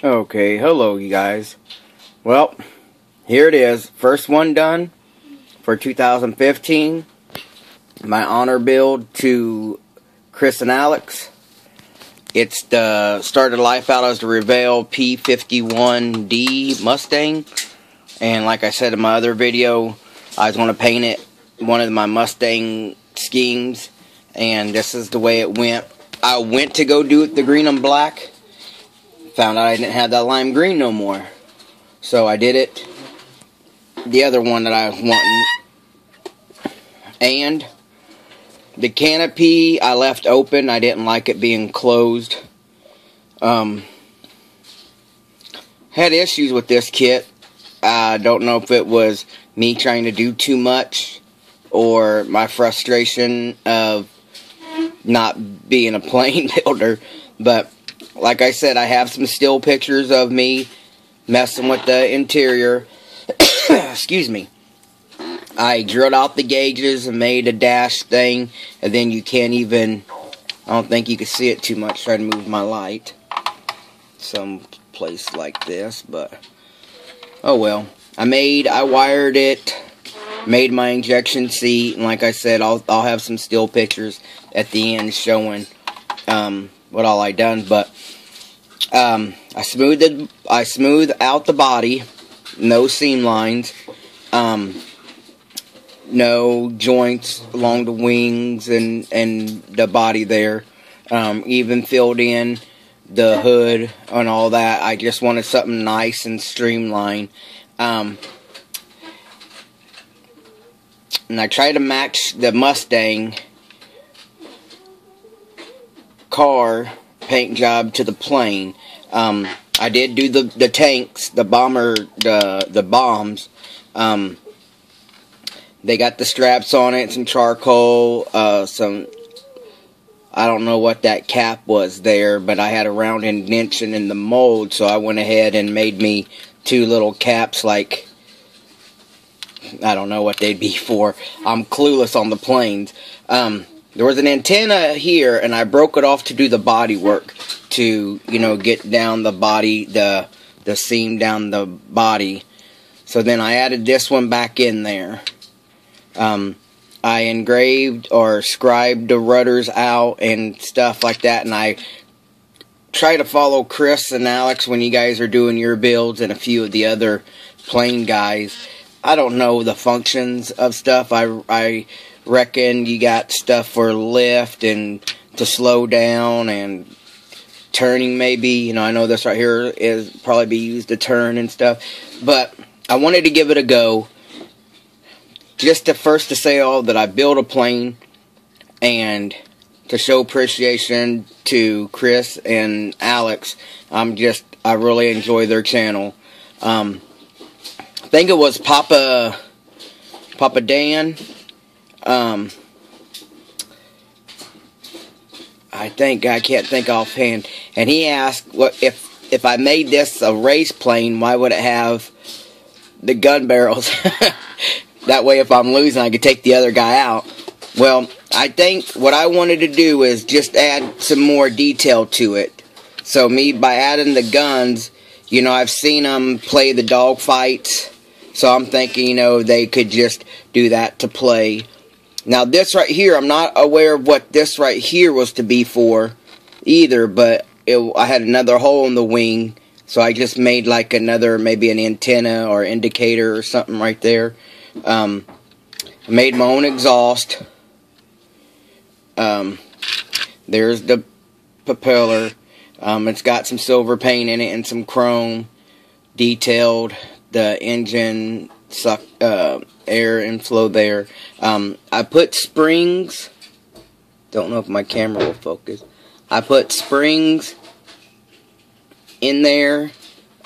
Okay, hello you guys. Well, here it is. First one done for 2015. My honor build to CHRISnALEX. It's the started life out as the Revell P51D Mustang. And like I said in my other video, I was going to paint it one of my Mustang schemes. And this is the way it went. I went to go do it the green and black. Found out I didn't have that lime green no more. So I did it the other one that I was wanting. And the canopy I left open. I didn't like it being closed. Had issues with this kit. I don't know if it was me trying to do too much or my frustration of not being a plane builder. But like I said, I have some still pictures of me messing with the interior. Excuse me. I drilled out the gauges and made a dash thing, and then you can't even, I don't think you can see it too much. Try to move my light some place like this, but oh well. I wired it, made my injection seat, and like I said, I'll have some still pictures at the end showing what all I done. But I smoothed out the body, no seam lines, no joints along the wings and the body there. Even filled in the hood and all that. I just wanted something nice and streamlined. And I tried to match the Mustang car paint job to the plane. I did do the tanks, the bomber, the bombs. They got the straps on it, some charcoal, some, I don't know what that cap was there, but I had a round indentation in the mold, so I went ahead and made me two little caps, like, I don't know what they'd be for. I'm clueless on the planes. There was an antenna here, and I broke it off to do the body work, to, you know, get down the body, the seam down the body. So then I added this one back in there. I engraved or scribed the rudders out and stuff like that, and I try to follow Chris and Alex when you guys are doing your builds, and a few of the other plane guys. I don't know the functions of stuff. I reckon you got stuff for lift and to slow down and turning maybe. You know, I know this right here is probably be used to turn and stuff. But I wanted to give it a go. Just to say all that I built a plane, and to show appreciation to Chris and Alex. I really enjoy their channel. I think it was Papa Dan. I can't think offhand. And he asked, what if I made this a race plane, why would it have the gun barrels? That way if I'm losing, I could take the other guy out. Well, I think what I wanted to do is just add some more detail to it. So by adding the guns, you know, I've seen them play the dog fights. So I'm thinking, you know, they could just do that to play. Now this right here, I'm not aware of what this right here was to be for either, but I had another hole in the wing, so I just made like another, maybe an antenna or indicator or something right there. I made my own exhaust. There's the propeller. It's got some silver paint in it and some chrome detailed. The engine air inflow there. I put springs. Don't know if my camera will focus. I put springs in there,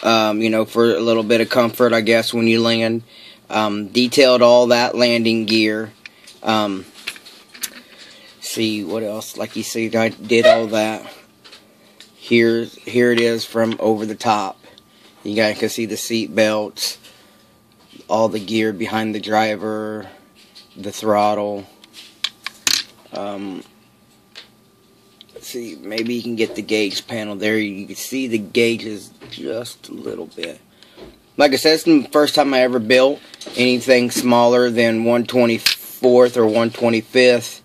you know, for a little bit of comfort, I guess, when you land. Detailed all that landing gear. See what else? Like you see, I did all that. Here it is from over the top. You guys can see the seat belts, all the gear behind the driver, the throttle. see, maybe you can get the gauge panel there. You can see the gauges just a little bit. Like I said, it's the first time I ever built anything smaller than 1/24 or 1/25.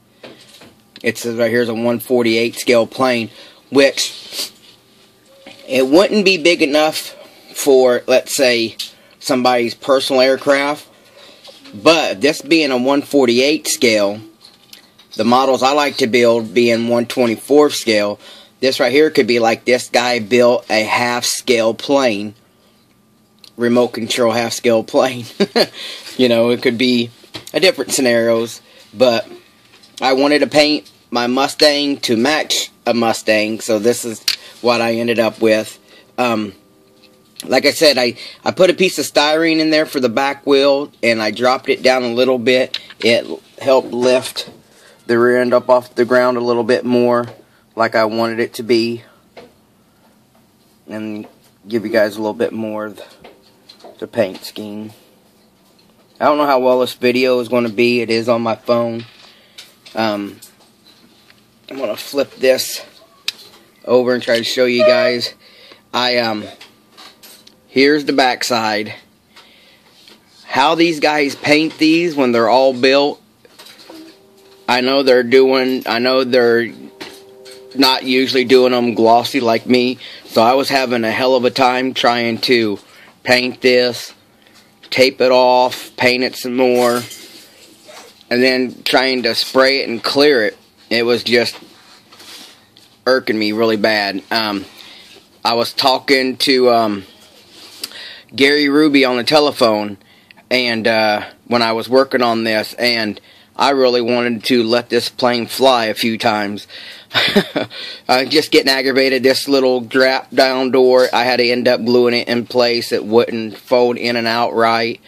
It says right here is a 1/48 scale plane, which it wouldn't be big enough for, let's say, somebody's personal aircraft. But this being a 1/48 scale, the models I like to build being 1/24 scale, this right here could be like this guy built a half-scale plane. Remote control half-scale plane. You know, it could be a different scenarios. But I wanted to paint my Mustang to match a Mustang, so this is what I ended up with. Like I said, I put a piece of styrene in there for the back wheel, and I dropped it down a little bit. It helped lift the rear end up off the ground a little bit more, like I wanted it to be, and give you guys a little bit more of the paint scheme. I don't know how well this video is going to be. It is on my phone. I'm going to flip this over and try to show you guys. Here's the backside. How these guys paint these when they're all built, I know they're not usually doing them glossy like me, so I was having a hell of a time trying to paint this, tape it off, paint it some more, and then trying to spray it and clear it. It was just irking me really bad. I was talking to Gary Ruby on the telephone, and when I was working on this, and I really wanted to let this plane fly a few times. Just getting aggravated. This little drop down door, I had to end up gluing it in place. It wouldn't fold in and out right.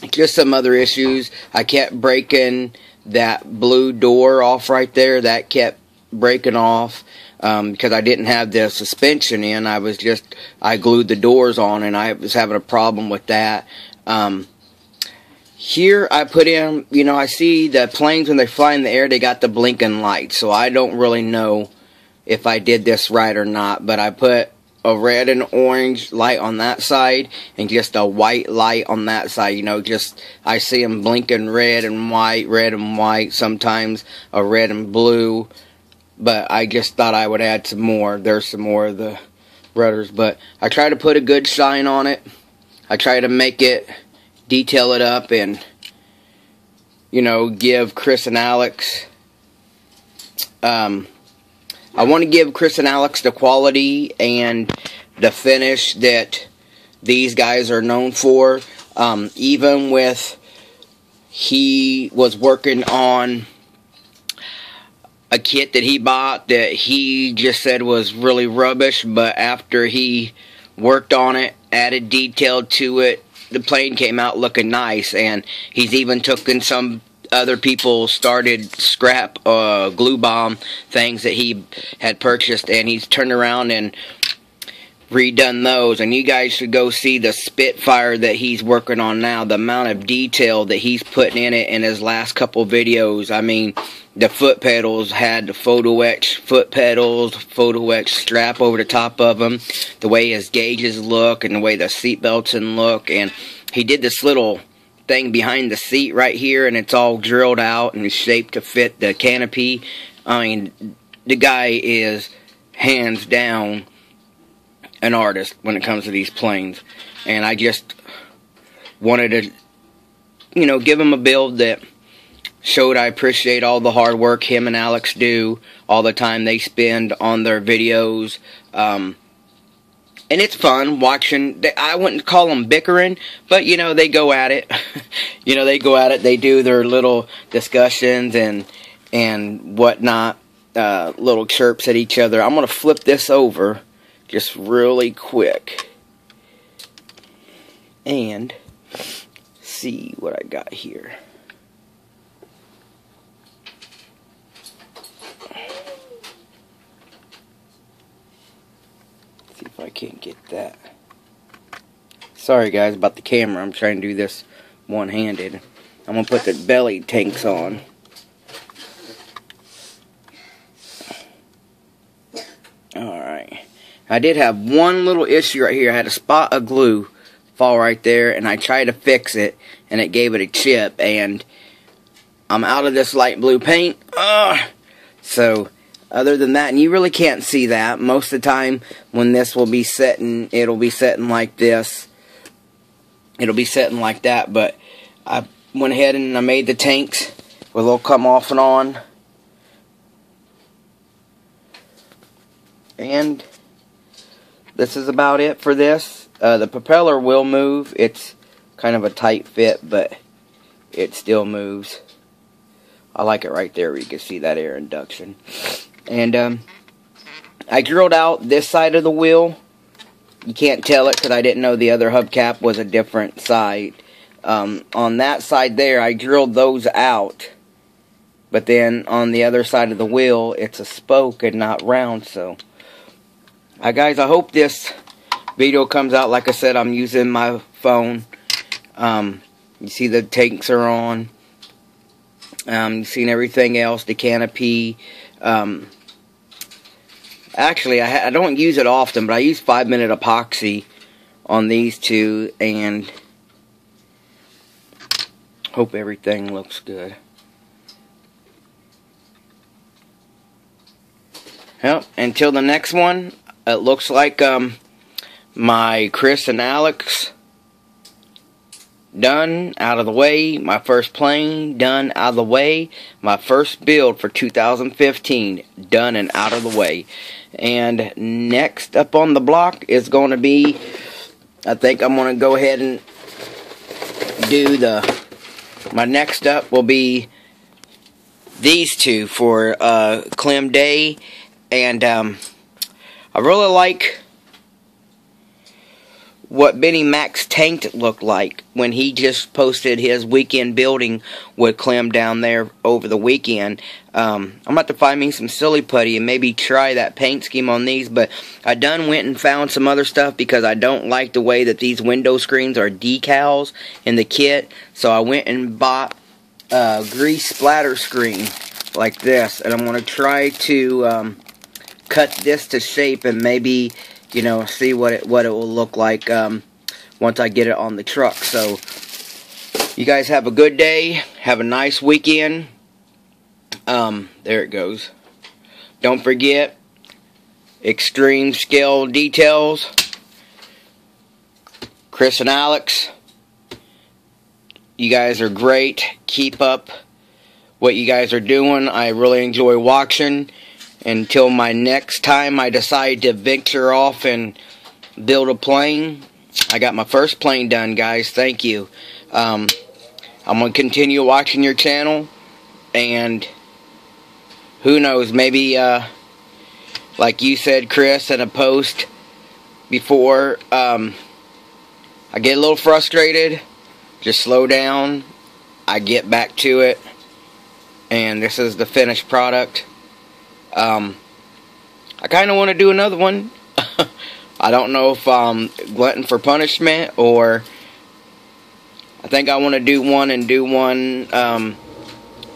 Just some other issues. I kept breaking that blue door off right there. That kept breaking off. Because I didn't have the suspension in, I glued the doors on, and I was having a problem with that. Here I put in, you know, I see the planes when they fly in the air, they got the blinking lights, so I don't really know if I did this right or not, but I put a red and orange light on that side, and just a white light on that side, you know, just, I see them blinking red and white, sometimes a red and blue. But I just thought I would add some more. There's some more of the rudders. But I try to put a good shine on it. I try to make it, detail it up, and, you know, give Chris and Alex. I want to give Chris and Alex the quality and the finish that these guys are known for. Even with, he was working on a kit that he bought that he just said was really rubbish, but after he worked on it, added detail to it, the plane came out looking nice. And he's even taken some other people started scrap glue bomb things that he had purchased, and he's turned around and redone those. And you guys should go see the Spitfire that he's working on now. The amount of detail that he's putting in it in his last couple videos. I mean, the foot pedals had the photo etch foot pedals, photo etch strap over the top of them, the way his gauges look, and the way the seat belts look. And he did this little thing behind the seat right here, and it's all drilled out and shaped to fit the canopy. I mean, the guy is hands down an artist when it comes to these planes. And I just wanted to, you know, give him a build that showed I appreciate all the hard work him and Alex do, all the time they spend on their videos. And it's fun watching. I wouldn't call them bickering, but, you know, they go at it. You know, they go at it. They do their little discussions and whatnot, little chirps at each other. I'm going to flip this over just really quick and see what I got here. See if I can't get that. Sorry guys about the camera. I'm trying to do this one-handed. I'm going to put the belly tanks on. I did have one little issue right here. I had a spot of glue fall right there, and I tried to fix it, and it gave it a chip, and I'm out of this light blue paint. So, other than that, and you really can't see that. Most of the time, when this will be setting, it'll be setting like this. It'll be setting like that, but I went ahead and I made the tanks with a little come off and on. And this is about it for this. The propeller will move. It's kind of a tight fit, but it still moves. I like it right there where you can see that air induction. And I drilled out this side of the wheel. You can't tell it because I didn't know the other hubcap was a different side. On that side there, I drilled those out. But then on the other side of the wheel, it's a spoke and not round. So, guys, I hope this video comes out. Like I said, I'm using my phone. You see the tanks are on. You've seen everything else, the canopy. Actually, I don't use it often, but I use 5-minute epoxy on these two, and hope everything looks good. Well, until the next one, it looks like my CHRISnALEX done, out of the way. My first plane done, out of the way. My first build for 2015 done and out of the way. And next up on the block is going to be, I think I'm going to go ahead and do my next up will be these two for Clem Day. And I really like what Benny Mac's tank looked like when he just posted his weekend building with Clem down there over the weekend. I'm about to find me some silly putty and maybe try that paint scheme on these, but I done went and found some other stuff because I don't like the way that these window screens are decals in the kit. So I went and bought a grease splatter screen like this, and I'm going to try to cut this to shape and maybe, you know, see what it will look like once I get it on the truck. So, you guys have a good day. Have a nice weekend. There it goes. Don't forget, extreme scale details. CHRISnALEX. You guys are great. Keep up what you guys are doing. I really enjoy watching. Until my next time I decide to venture off and build a plane. I got my first plane done, guys. Thank you. I'm going to continue watching your channel. And who knows, maybe, like you said, Chris, in a post before, I get a little frustrated. Just slow down. I get back to it. And this is the finished product. I kind of want to do another one. I don't know if I'm glutton for punishment, or I think I want to do one and do one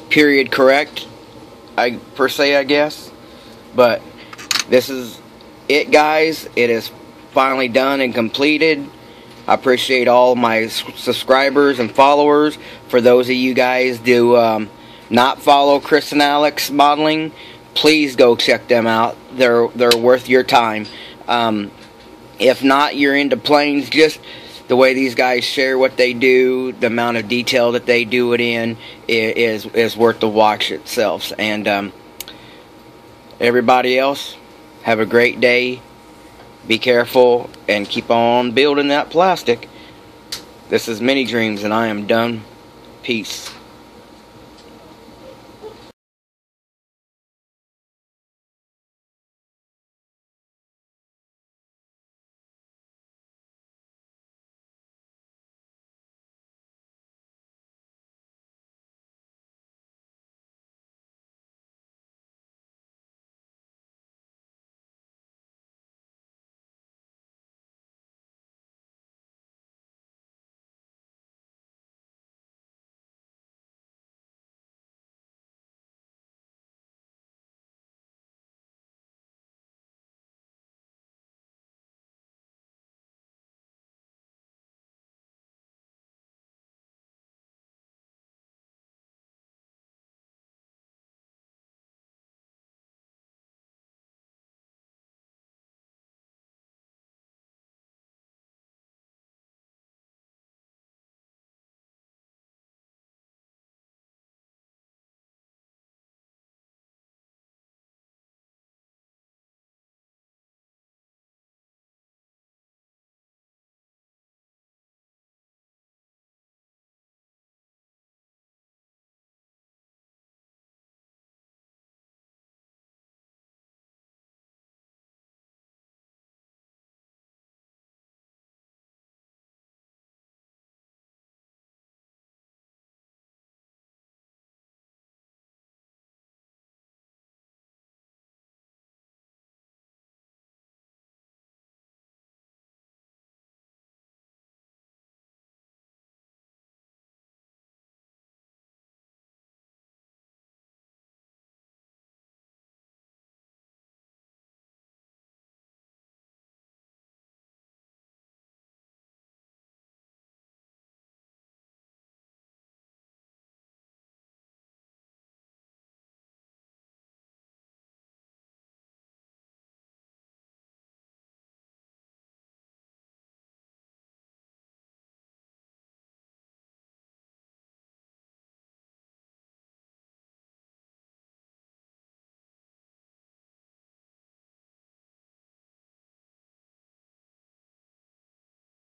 period correct, per se, I guess. But this is it, guys. It is finally done and completed. I appreciate all my subscribers and followers. For those of you guys do not follow CHRISnALEX modeling, please go check them out. They're worth your time. If not, you're into planes, just the way these guys share what they do, the amount of detail that they do it in is worth the watch itself. And everybody else, have a great day. Be careful and keep on building that plastic. This is MINIDREAMS, and I am done. Peace.